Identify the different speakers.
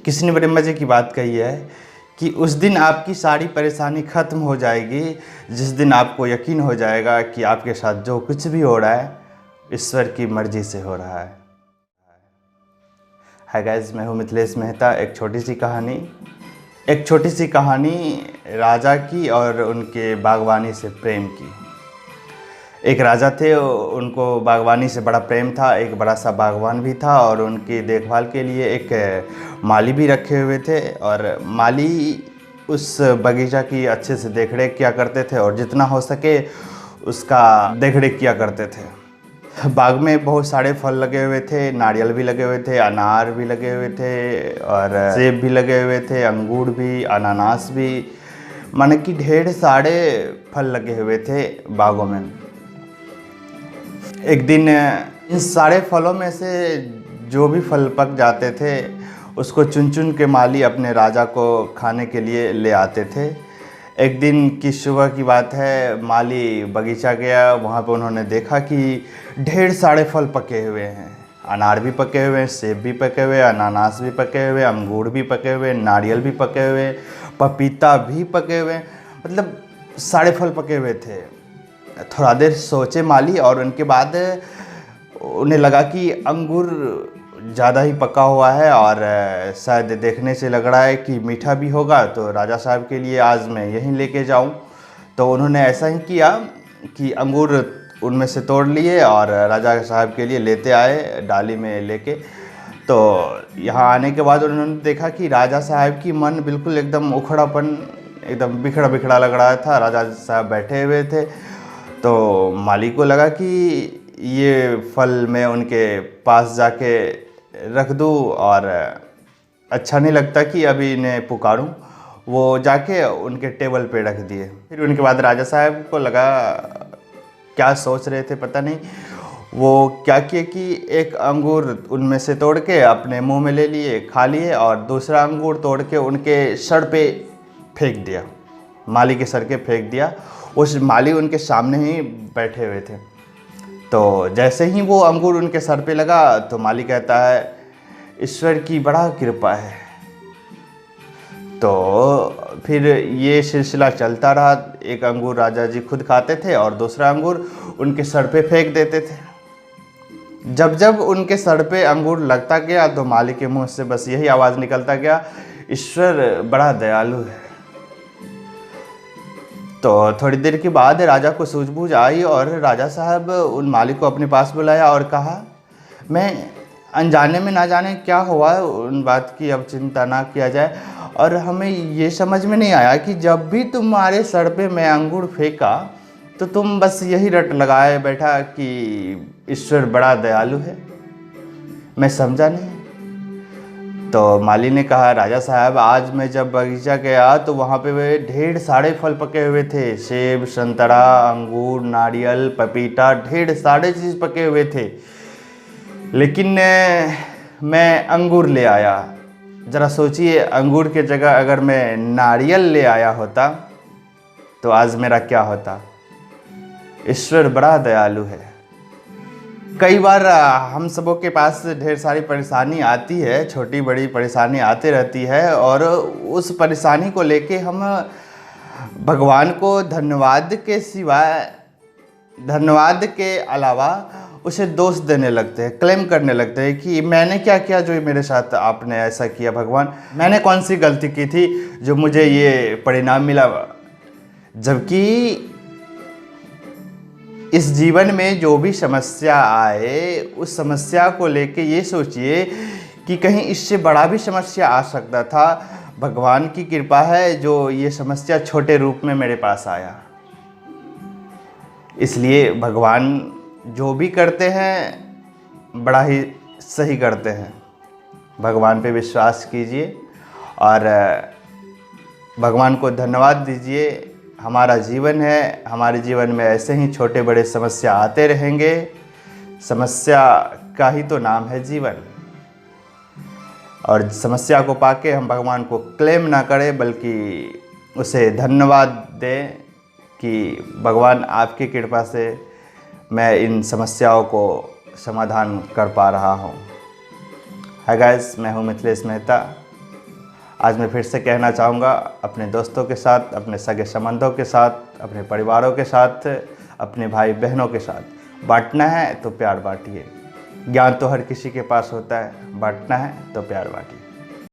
Speaker 1: किसी ने बड़े मज़े की बात कही है कि उस दिन आपकी सारी परेशानी ख़त्म हो जाएगी जिस दिन आपको यकीन हो जाएगा कि आपके साथ जो कुछ भी हो रहा है ईश्वर की मर्ज़ी से हो रहा है। हाय गाइस, मैं हूँ मिथिलेश मेहता। एक छोटी सी कहानी राजा की और उनके बागवानी से प्रेम की। एक राजा थे, उनको बागवानी से बड़ा प्रेम था। एक बड़ा सा बागवान भी था और उनकी देखभाल के लिए एक माली भी रखे हुए थे। और माली उस बगीचा की अच्छे से देखरेख किया करते थे और जितना हो सके उसका देखरेख किया करते थे। बाग में बहुत सारे फल लगे हुए थे, नारियल भी लगे हुए थे, अनार भी लगे हुए थे और सेब भी लगे हुए थे, अंगूर भी, अनानास भी, माने कि ढेर सारे फल लगे हुए थे बागों में। एक दिन इन सारे फलों में से जो भी फल पक जाते थे उसको चुन चुन के माली अपने राजा को खाने के लिए ले आते थे। एक दिन की सुबह की बात है, माली बगीचा गया। वहाँ पे उन्होंने देखा कि ढेर सारे फल पके हुए हैं। अनार भी पके हुए हैं, सेब भी पके हुए, अनानास भी पके हुए, अंगूर भी पके हुए, नारियल भी पके हुए, पपीता भी पके हुए, मतलब सारे फल पके हुए थे। थोड़ा देर सोचे माली और उनके बाद उन्हें लगा कि अंगूर ज़्यादा ही पका हुआ है और शायद देखने से लग रहा है कि मीठा भी होगा, तो राजा साहब के लिए आज मैं यहीं लेके जाऊं। तो उन्होंने ऐसा ही किया कि अंगूर उनमें से तोड़ लिए और राजा साहब के लिए लेते आए डाली में लेके। तो यहाँ आने के बाद उन्होंने देखा कि राजा साहब की मन बिल्कुल एकदम उखड़ापन, एकदम बिखड़ा बिखड़ा लग रहा था। राजा साहब बैठे हुए थे। तो माली को लगा कि ये फल मैं उनके पास जाके रख दूँ और अच्छा नहीं लगता कि अभी इन्हें पुकारूं। वो जाके उनके टेबल पे रख दिए। फिर उनके बाद राजा साहब को लगा, क्या सोच रहे थे पता नहीं, वो क्या किए कि एक अंगूर उनमें से तोड़ के अपने मुंह में ले लिए, खा लिए और दूसरा अंगूर तोड़ के उनके सर पे फेंक दिया, माली के सर के फेंक दिया। उस माली उनके सामने ही बैठे हुए थे। तो जैसे ही वो अंगूर उनके सर पे लगा तो माली कहता है, ईश्वर की बड़ा कृपा है। तो फिर ये सिलसिला चलता रहा। एक अंगूर राजा जी खुद खाते थे और दूसरा अंगूर उनके सर पे फेंक देते थे। जब जब उनके सर पे अंगूर लगता गया तो माली के मुंह से बस यही आवाज़ निकलता गया, ईश्वर बड़ा दयालु है। तो थोड़ी देर के बाद राजा को सूझबूझ आई और राजा साहब उन माली को अपने पास बुलाया और कहा, मैं अनजाने में ना जाने क्या हुआ, उन बात की अब चिंता ना किया जाए। और हमें ये समझ में नहीं आया कि जब भी तुम्हारे सर पे मैं अंगूर फेंका तो तुम बस यही रट लगाए बैठा कि ईश्वर बड़ा दयालु है। मैं समझा नहीं। तो माली ने कहा, राजा साहब आज मैं जब बगीचा गया तो वहाँ पे वे ढेर सारे फल पके हुए थे, सेब, संतरा, अंगूर, नारियल, पपीता, ढेर सारे चीज़ पके हुए थे। लेकिन मैं अंगूर ले आया। ज़रा सोचिए, अंगूर के जगह अगर मैं नारियल ले आया होता तो आज मेरा क्या होता। ईश्वर बड़ा दयालु है। कई बार हम सबों के पास ढेर सारी परेशानी आती है, छोटी बड़ी परेशानी आती रहती है और उस परेशानी को लेके हम भगवान को धन्यवाद के सिवाय, धन्यवाद के अलावा उसे दोष देने लगते हैं, क्लेम करने लगते हैं कि मैंने क्या किया जो मेरे साथ आपने ऐसा किया। भगवान, मैंने कौन सी गलती की थी जो मुझे ये परिणाम मिला। जबकि इस जीवन में जो भी समस्या आए उस समस्या को लेके ये सोचिए कि कहीं इससे बड़ा भी समस्या आ सकता था। भगवान की कृपा है जो ये समस्या छोटे रूप में मेरे पास आया। इसलिए भगवान जो भी करते हैं बड़ा ही सही करते हैं। भगवान पे विश्वास कीजिए और भगवान को धन्यवाद दीजिए। हमारा जीवन है, हमारे जीवन में ऐसे ही छोटे बड़े समस्या आते रहेंगे। समस्या का ही तो नाम है जीवन। और समस्या को पाके हम भगवान को क्लेम ना करें बल्कि उसे धन्यवाद दें कि भगवान आपकी कृपा से मैं इन समस्याओं को समाधान कर पा रहा हूँ। हाय गाइस, मैं हूँ मिथिलेश मेहता। आज मैं फिर से कहना चाहूँगा, अपने दोस्तों के साथ, अपने सगे संबंधों के साथ, अपने परिवारों के साथ, अपने भाई बहनों के साथ बांटना है तो प्यार बांटिए। ज्ञान तो हर किसी के पास होता है, बांटना है तो प्यार बांटिए।